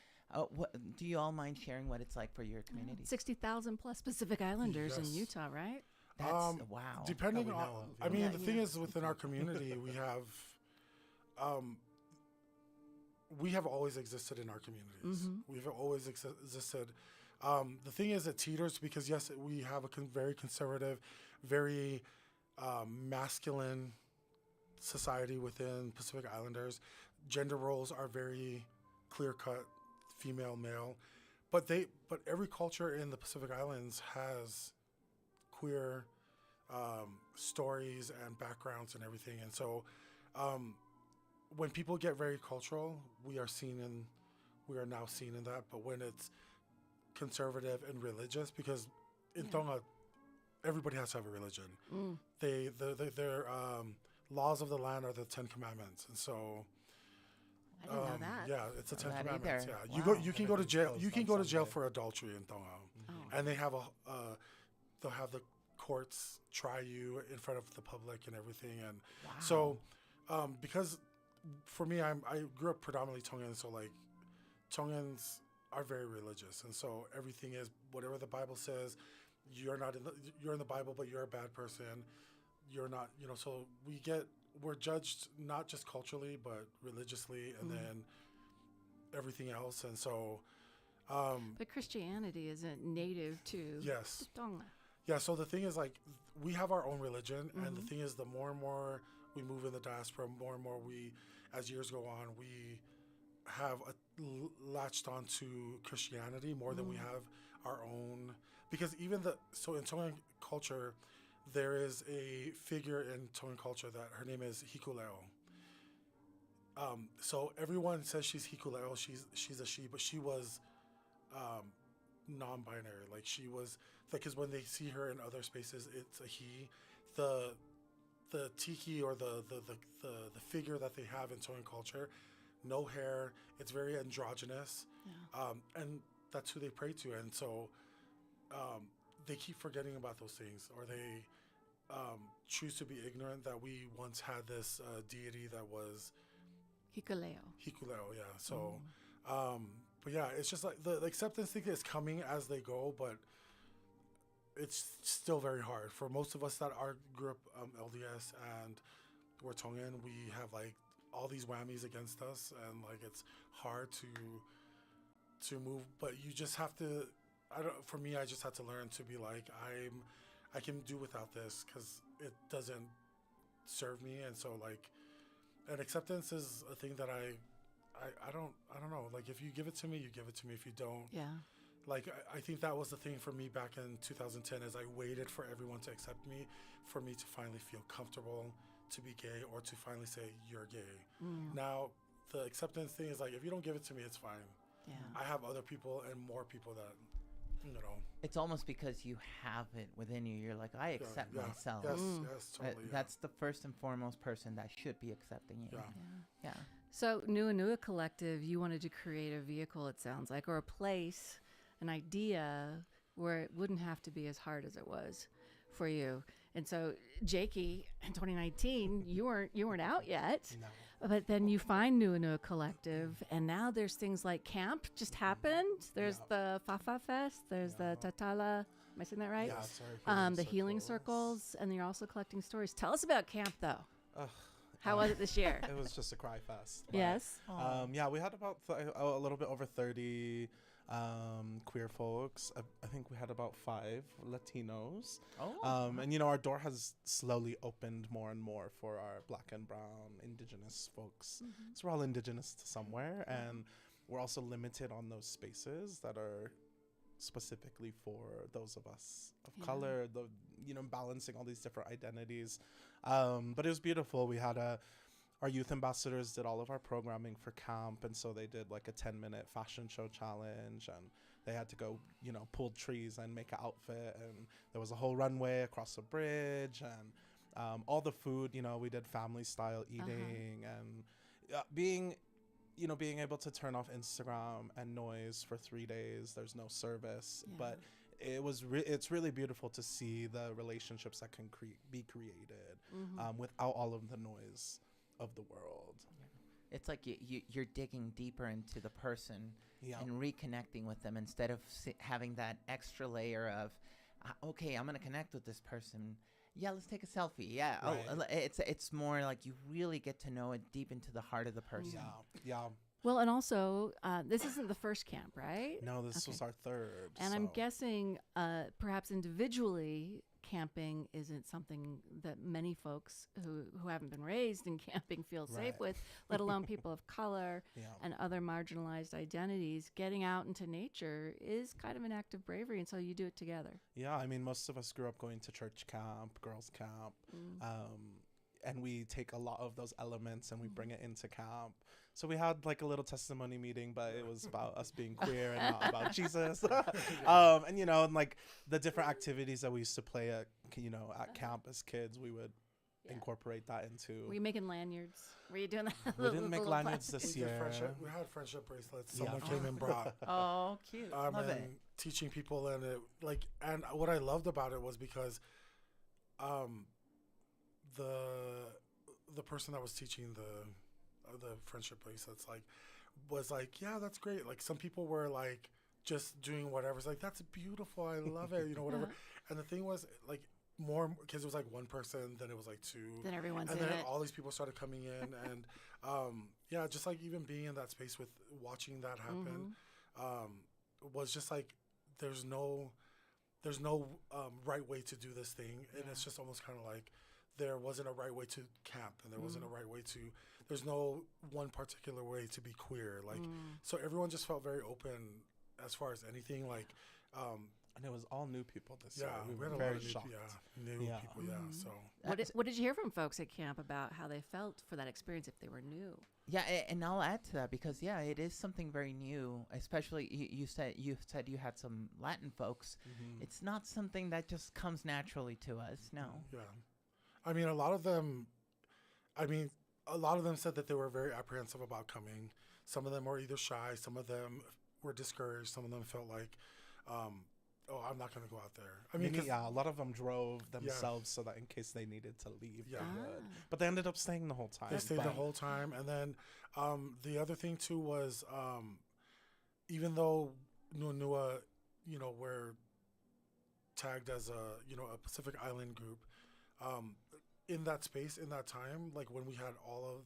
Do you all mind sharing what it's like for your community? 60,000 plus Pacific Islanders in Utah, right? That's wow. Depending on, I mean, the thing is, within our community, we have always existed in our communities. We've always existed. The thing is, it teeters because yes, we have a very conservative, very masculine society within Pacific Islanders. Gender roles are very clear-cut, female, male, but every culture in the Pacific Islands has queer stories and backgrounds and everything. And so when people get very cultural, we are now seen in that. But when it's conservative and religious, because in Tonga, everybody has to have a religion. Their laws of the land are the 10 Commandments. And so I didn't know that. Yeah, it's the 10 Commandments. Either. Yeah, Wow. you can go to jail. You can go to jail for adultery in Tonga, and they have they'll have the courts try you in front of the public and everything. And so, because for me, I grew up predominantly Tongan, so like Tongans are very religious, and so everything is whatever the Bible says. You're in the Bible, but you're a bad person. You're not, So we're judged not just culturally, but religiously, and then everything else. And so, but Christianity isn't native to Tonga. Yeah. So the thing is, like, we have our own religion, and the thing is, the more and more we move in the diaspora, more and more as years go on, we have latched onto Christianity more than we have our own. Because in Tongan culture, there is a figure in Tongan culture that her name is Hikuleo. So everyone says she's Hikuleo, she's a she, but she was non-binary. Like, she was, because when they see her in other spaces, it's a he. The tiki or the figure that they have in Tongan culture, no hair, it's very androgynous, and that's who they pray to. And so they keep forgetting about those things, or they choose to be ignorant that we once had this deity that was Hikuleo, yeah. So, but yeah, it's just like the acceptance thing is coming as they go, but it's still very hard for most of us that grew up LDS and we're Tongan. We have like all these whammies against us, and like it's hard to move. But you just have to. For me, I just had to learn to be like I can do without this because it doesn't serve me. And so like, and acceptance is a thing that I don't know. Like, if you give it to me, you give it to me. If you don't, like I think that was the thing for me back in 2010 is I waited for everyone to accept me, for me to finally feel comfortable to be gay or to finally say you're gay. Now the acceptance thing is like, if you don't give it to me, it's fine. I have other people and more people that, you know. It's almost because you have it within you. You're like, I accept myself. Yes, totally. That's the first and foremost person that should be accepting you. Yeah. So Nua Collective, you wanted to create a vehicle, it sounds like, or a place, an idea where it wouldn't have to be as hard as it was for you. And so, Jakey, in 2019, you weren't out yet, but then you find Nua Collective, and now there's things like camp just happened. There's the Fafa Fest. There's the Tatala. Am I saying that right? Yeah, sorry. The healing circles, and you're also collecting stories. Tell us about camp, though. How was it this year? It was just a cry fest. Yes. Yeah, we had about a little bit over 30 queer folks. I think we had about 5 Latinos. And you know, our door has slowly opened more and more for our Black and brown indigenous folks. So we're all indigenous to somewhere, and we're also limited on those spaces that are specifically for those of us of color, balancing all these different identities. But it was beautiful. We had our youth ambassadors did all of our programming for camp, and so they did like a 10-minute fashion show challenge, and they had to go, pull trees and make an outfit, and there was a whole runway across a bridge, and all the food, we did family style eating, and being able to turn off Instagram and noise for 3 days. There's no service, but it's really beautiful to see the relationships that can be created without all of the noise of the world. It's like you're digging deeper into the person and reconnecting with them instead of having that extra layer of, okay, I'm going to connect with this person. Yeah, let's take a selfie. Yeah, right. It's more like you really get to know it deep into the heart of the person. Yeah. Well, and also, this isn't the first camp, right? No, this was our third. And I'm guessing perhaps individually, camping isn't something that many folks who haven't been raised in camping feel safe with, let alone people of color and other marginalized identities. Getting out into nature is kind of an act of bravery, and so you do it together. Yeah, I mean, most of us grew up going to church camp, girls camp, and we take a lot of those elements and we bring it into camp. So we had like a little testimony meeting, but it was about us being queer and not about Jesus. And like the different activities that we used to play at camp as kids, we would incorporate that into. Were you making lanyards? Were you doing that? We didn't make lanyards this year. We had friendship bracelets. Someone came and brought. Oh, cute! Love and it. Teaching people, and and what I loved about it was because, the person that was teaching the friendship bracelets was like, yeah, that's great. Like some people were like just doing whatever. It's like, that's beautiful. I love it. Whatever. And the thing was like more because it was like one person, then it was like 2. Then everyone's and in then it. all these people started coming in, and just like even being in that space with watching that happen, was just like there's no right way to do this thing, and it's just almost kind of like. There wasn't a right way to camp, and there wasn't a right way to. There's no one particular way to be queer. So everyone just felt very open as far as anything. And it was all new people this year. We were had a very lot of shocked. new people. Yeah. So what did you hear from folks at camp about how they felt for that experience if they were new? Yeah, and I'll add to that because it is something very new. Especially you said you had some Latin folks. It's not something that just comes naturally to us. No. Yeah. I mean, a lot of them said that they were very apprehensive about coming. Some of them were either shy. Some of them were discouraged. Some of them felt like, I'm not going to go out there. I mean, a lot of them drove themselves so that in case they needed to leave, they would. But they ended up staying the whole time. They stayed the whole time. And then the other thing, too, was even though Nua, we're tagged as a Pacific Island group, in that space, in that time, like when we had all of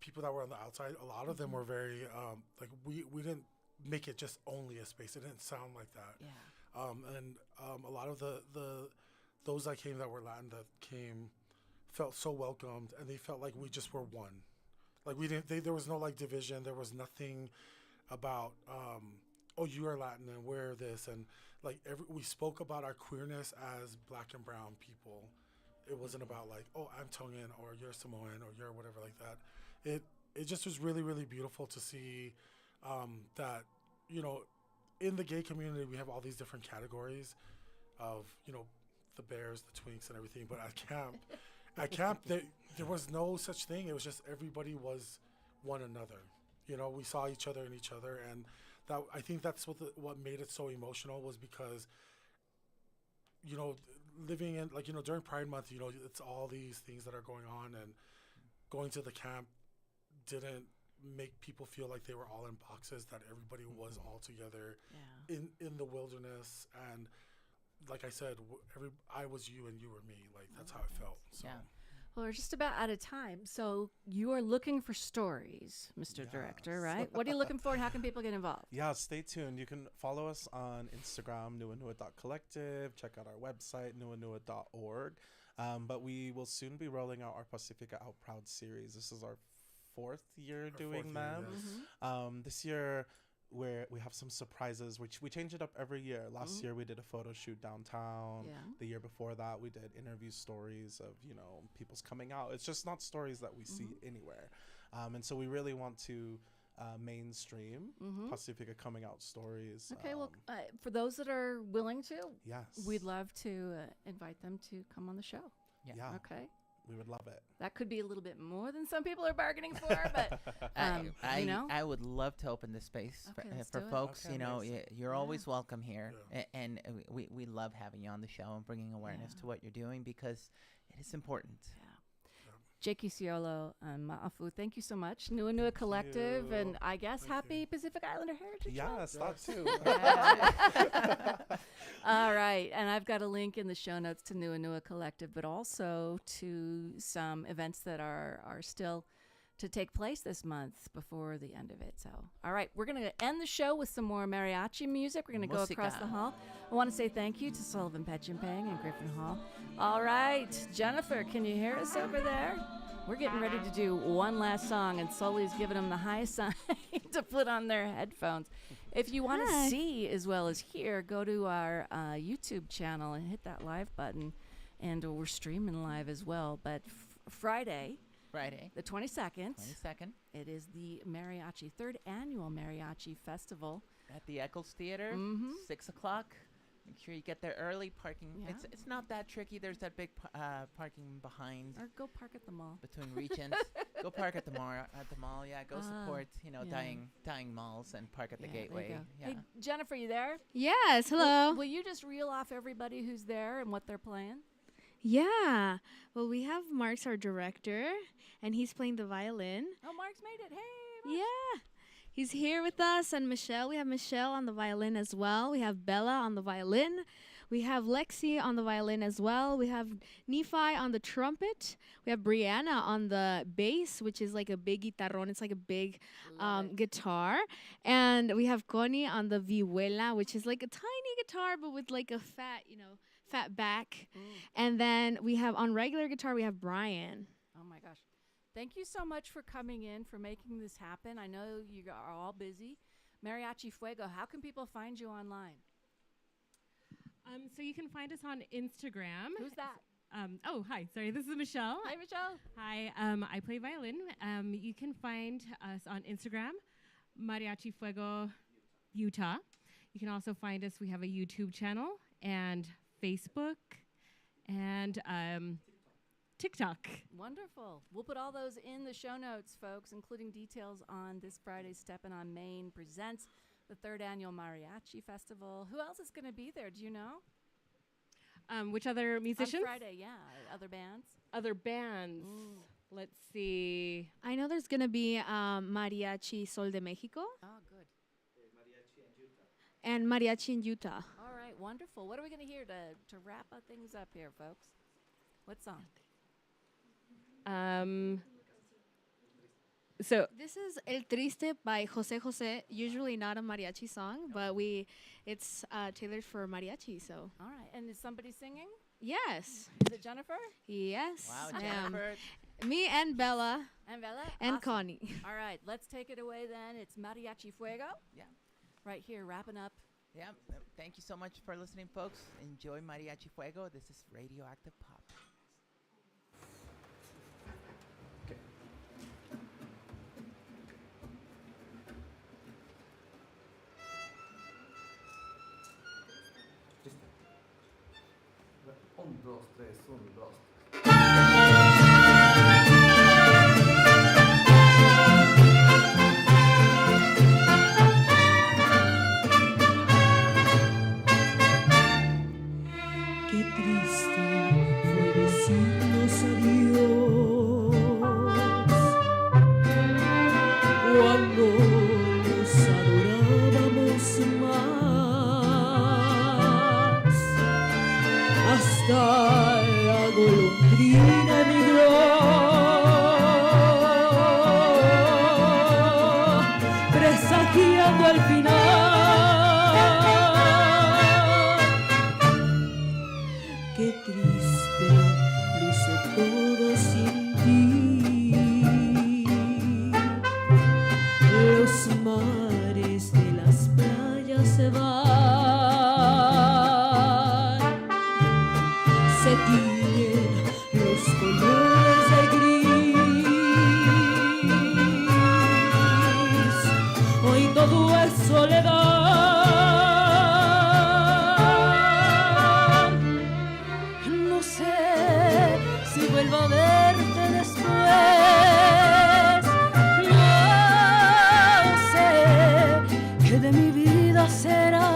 people that were on the outside, a lot of them were very we didn't make it just only a space. It didn't sound like that. And a lot of those that came that were Latin that came felt so welcomed, and they felt like we just were one. Like we didn't. There was no like division. There was nothing about oh, you are Latin and we're this, and like we spoke about our queerness as Black and brown people. It wasn't about like, oh, I'm Tongan or you're Samoan or you're whatever like that. It just was really, really beautiful to see that, you know, in the gay community we have all these different categories of, you know, the bears, the twinks, and everything. But at camp, there was no such thing. It was just everybody was one another. You know, we saw each other in each other, and that I think that's what made it so emotional was because, you know, living in, like, you know, during Pride Month, you know, it's all these things that are going on, and going to the camp didn't make people feel like they were all in boxes, that everybody was all together in the wilderness. And like I said, I was you and you were me. Like, that's how it felt. So. Yeah. Well, we're just about out of time. So you are looking for stories, Mr. Director, right? What are you looking for, and how can people get involved? Yeah, stay tuned. You can follow us on Instagram, nuanua.collective. Check out our website, nuanua.org. But we will soon be rolling out our Pacifica Out Proud series. This is our fourth year doing them. Yes. This year, we have some surprises, which we change it up every year. Last year we did a photo shoot downtown. The year before that we did interview stories of, you know, people's coming out. It's just not stories that we see anywhere. And so we really want to mainstream Pacifica coming out stories. Okay, well, for those that are willing to, yes, we'd love to invite them to come on the show. Yeah. Okay. We would love it. That could be a little bit more than some people are bargaining for, but you know, I would love to open the space for folks. Okay, you know, you're always welcome here, Yeah. and we love having you on the show and bringing awareness to what you're doing, because it is important. Jake Ciolo and Ma'afu, thank you so much. Nuanua Collective, you. and I guess happy Pacific Islander Heritage Month. Yes, that too. All right, and I've got a link in the show notes to Nuanua Collective, but also to some events that are still to take place this month before the end of it. So, all right, we're going to end the show with some more mariachi music. We're going to go across the hall. I want to say thank you to Sullivan Petchimpang and Griffin Hall. All right, Jennifer, can you hear us over there? We're getting ready to do one last song, and Sully's giving them the highest sign to put on their headphones. If you want to see as well as hear, go to our YouTube channel and hit that live button, and we're streaming live as well. But Friday, the 22nd. It is the mariachi, 3rd annual mariachi festival At the Eccles Theater, 6 o'clock. Make sure you get there early. Parking, it's not that tricky. There's that big parking behind. Or go park at the mall. Between Regents. Go park at the mall. Yeah, go support, you know, dying malls and park at the Gateway. Hey, Jennifer, you there? Yes, hello. Will you just reel off everybody who's there and what they're playing? Yeah. Well, we have Mark's our director, and he's playing the violin. Oh, Mark's made it. Hey, Mark. Yeah. He's here with us, and Michelle. We have Michelle on the violin as well. We have Bella on the violin. We have Lexi on the violin as well. We have Nephi on the trumpet. We have Brianna on the bass, which is like a big guitarrón. It's like a big guitar. And we have Connie on the vihuela, which is like a tiny guitar, but with like a fat back. And then we have on regular guitar, we have Brian. Oh my gosh. Thank you so much for coming in, for making this happen. I know you are all busy. Mariachi Fuego, how can people find you online? So you can find us on Instagram. Who's that? Hi. Sorry, this is Michelle. Hi, Michelle. Hi. I play violin. You can find us on Instagram, Mariachi Fuego, Utah. You can also find us. We have a YouTube channel and Facebook and TikTok. Wonderful. We'll put all those in the show notes, folks, including details on this Friday's Steppin' on Main presents the 3rd annual Mariachi Festival. Who else is going to be there? Do you know? Which other musicians? On Friday, yeah. Other bands? Other bands. Let's see. I know there's going to be Mariachi Sol de Mexico. Oh, good. And Mariachi in Utah. All right, wonderful. What are we going to hear to wrap things up here, folks? What song? So this is El Triste by Jose Jose. Usually not a mariachi song, but it's tailored for mariachi. So. All right, and is somebody singing? Yes. Is it Jennifer? Yes. Wow, I Jennifer. am. Me and Bella. And Bella? And Awesome. Connie. All right, let's take it away then. It's Mariachi Fuego. Yeah. right here, wrapping up. Yeah, thank you so much for listening, folks. Enjoy Mariachi Fuego. This is RadioActive Pop. Un, dos, tres, un, dos. Qué triste fue decirnos adiós cuando nos adorábamos más. Hasta la golondrina emigró, presagiando al final. Qué triste luce todo sin ti. Los mares de las playas se van, se tiñen los colores de gris. Hoy todo es soledad. No sé si vuelvo a verte después. No sé qué de mi vida será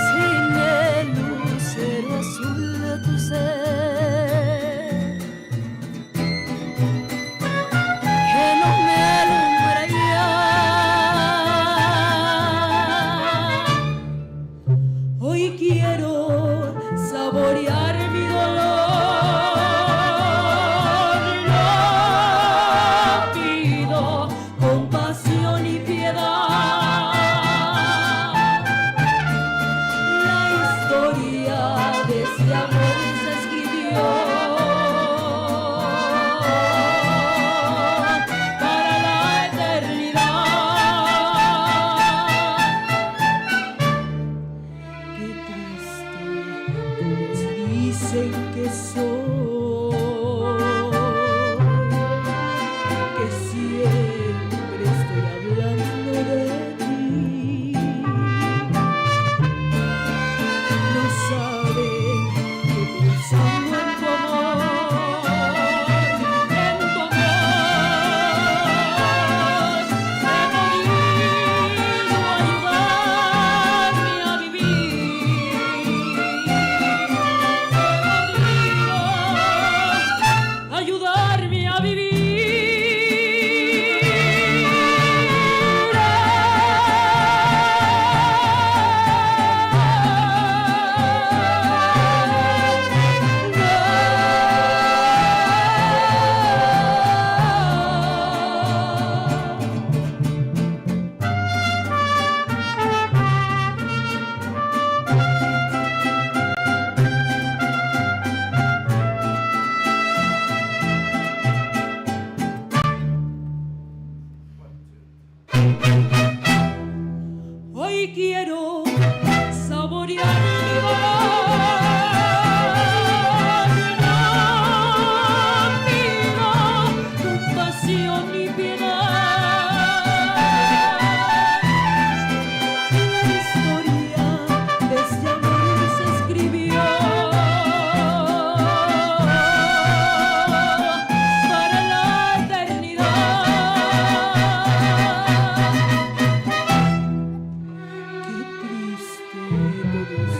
sin el lucero azul de tu ser, que no me alumbra ya. Hoy quiero saborear mi dolor, no pido compasión y piedad. La historia de ese amor se escribió para la eternidad. Qué triste, todos dicen que soy, que siempre estoy hablando de ti. No saben que pensando en tu amor, he podido ayudarme a vivir. Ayudarme a vivir. Hoy quiero saborear mi dolor, no pido compasión ni piedad. La historia de este amor se escribió para la eternidad. Qué triste todos